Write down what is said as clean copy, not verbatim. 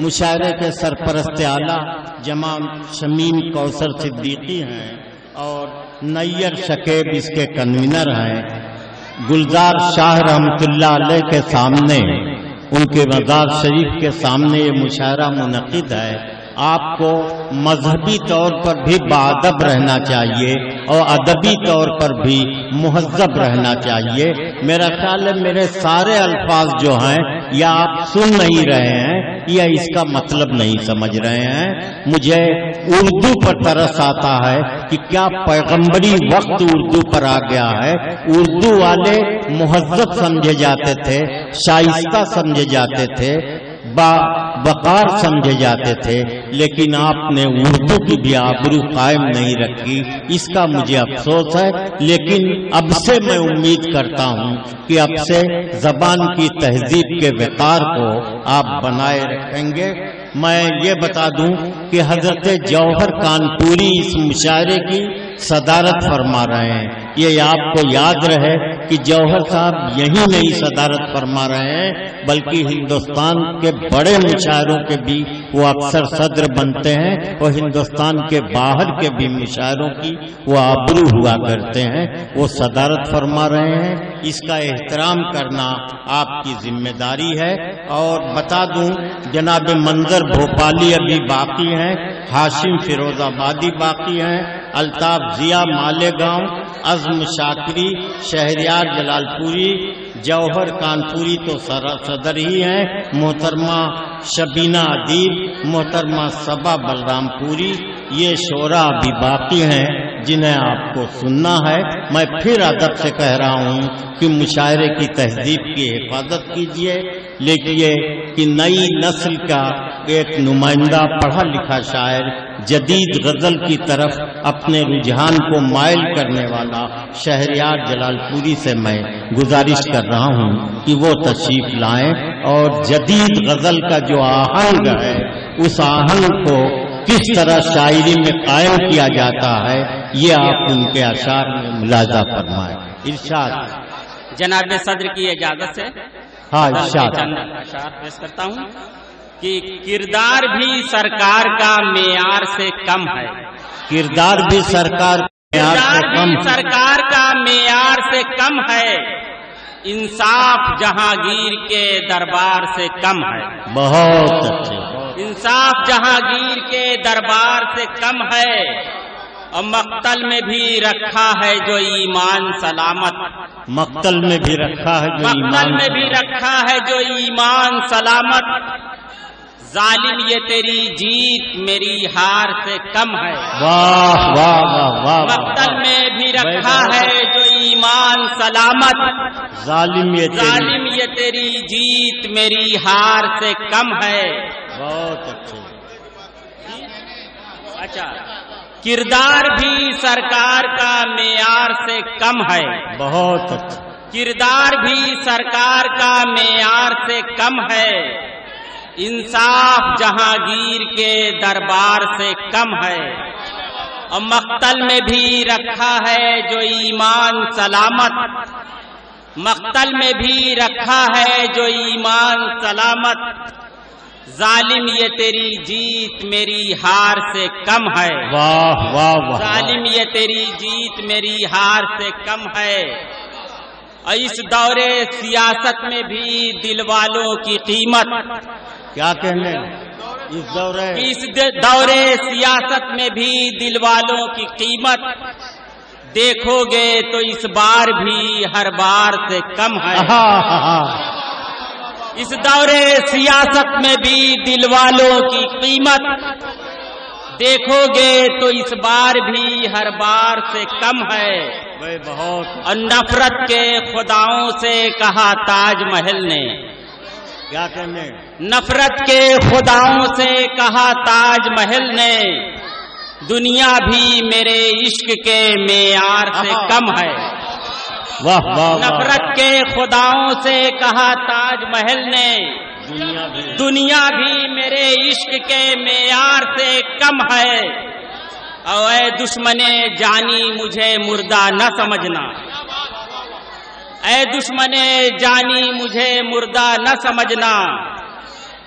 مشاعرے کے سرپرست اعلیٰ جناب شمیم کوثر صدیقی ہیں اور نیّر شکیب اس کے کنوینر ہیں۔ گلزار شاہ رحمۃ اللہ علیہ کے سامنے، ان کے مزار شریف کے سامنے یہ مشاعرہ منعقد ہے۔ آپ کو مذہبی طور پر بھی باادب رہنا چاہیے اور ادبی طور پر بھی مہذب رہنا چاہیے۔ میرا خیال ہے میرے سارے الفاظ جو ہیں یا آپ سن نہیں رہے ہیں یا اس کا مطلب نہیں سمجھ رہے ہیں۔ مجھے اردو پر ترس آتا ہے کہ کیا پیغمبری وقت اردو پر آ گیا ہے۔ اردو والے مہذب سمجھے جاتے تھے، شائستہ سمجھے جاتے تھے، وقار سمجھے جاتے تھے، لیکن آپ نے اردو کی بھی آبرو قائم نہیں رکھی۔ اس کا مجھے افسوس ہے، لیکن اب سے میں امید کرتا ہوں کہ اب سے زبان کی تہذیب کے وقار کو آپ بنائے رکھیں گے۔ میں یہ بتا دوں کہ حضرت جوہر کانپوری اس مشاعرے کی صدارت فرما رہے ہیں۔ یہ آپ کو یاد رہے کہ جوہر صاحب یہی نہیں صدارت فرما رہے ہیں بلکہ ہندوستان کے بڑے مشاعروں کے بھی وہ اکثر صدر بنتے ہیں اور ہندوستان کے باہر کے بھی مشاعروں کی وہ آبرو ہوا کرتے ہیں، وہ صدارت فرما رہے ہیں۔ اس کا احترام کرنا آپ کی ذمہ داری ہے۔ اور بتا دوں جناب منظر بھوپالی ابھی باقی ہیں، ہاشم فیروز آبادی باقی ہیں، الطاف ضیاء مالیگاؤں، عزم شاکری، شہریار جلال پوری، جوہر کانپوری تو صدر ہی ہیں، محترمہ شبینہ ادیب، محترمہ صبا بلرام پوری، یہ شعراء ابھی باقی ہیں جنہیں آپ کو سننا ہے۔ میں پھر ادب سے کہہ رہا ہوں کہ مشاعرے کی تہذیب کی حفاظت کیجیے، لیکن کہ نئی نسل کا ایک نمائندہ پڑھا لکھا شاعر جدید غزل کی طرف اپنے رجحان کو مائل کرنے والا شہریار جلال پوری سے میں گزارش کر رہا ہوں کہ وہ تشریف لائیں اور جدید غزل کا جو آہنگ ہے اس آہنگ کو کس طرح شاعری میں قائم کیا جاتا ہے یہ آپ ان کے اشعار میں ملاحظہ فرمائیں۔ ارشاد جناب صدر کی اجازت سے ہاں ارشاد اشعار پیش کرتا ہوں کہ کردار بھی سرکار کا معیار سے کم ہے، کردار بھی سرکار سرکار کا معیار سے کم ہے، انصاف جہانگیر کے دربار سے کم ہے۔ بہت اچھے، انصاف جہانگیر کے دربار سے کم ہے، اور مقتل میں بھی رکھا ہے جو ایمان سلامت، مقتل میں بھی رکھا ہے جو مقتل میں بھی رکھا ہے جو ایمان سلامت، ظالم یہ تیری جیت میری ہار سے کم ہے۔ واہ واہ واہ واہ، مقتل میں بھی رکھا ہے جو ایمان سلامت، ظالم یہ تیری جیت میری ہار سے کم ہے۔ بہت اچھے، اچھا، کردار بھی سرکار کا معیار سے کم ہے، بہت اچھا، کردار بھی سرکار کا معیار سے کم ہے، انصاف جہانگیر کے دربار سے کم ہے، اور مقتل میں بھی رکھا ہے جو ایمان سلامت، مقتل میں بھی رکھا ہے جو ایمان سلامت، ظالم یہ تیری جیت میری ہار سے کم ہے۔ واہ واہ واہ، ظالم یہ تیری جیت میری ہار سے کم ہے۔ اور اس دور سیاست میں بھی دل والوں کی قیمت، کیا کہنے اس دور سیاست میں بھی دل والوں کی قیمت، دیکھو گے تو اس بار بھی ہر بار سے کم ہے۔ اس دور سیاست میں بھی دل والوں کی قیمت، دیکھو گے تو اس بار بھی ہر بار سے کم ہے۔ بہت، اور نفرت کے خداؤں سے کہا تاج محل نے، کیا کہنے، نفرت کے خداؤں سے کہا تاج محل نے، دنیا بھی میرے عشق کے معیار سے کم ہے۔ واہ واہ، نفرت کے خداؤں سے کہا تاج محل نے، دنیا بھی میرے عشق کے معیار سے کم ہے۔ اور اے دشمن جانی مجھے مردہ نہ سمجھنا، اے دشمن جانی مجھے مردہ نہ سمجھنا،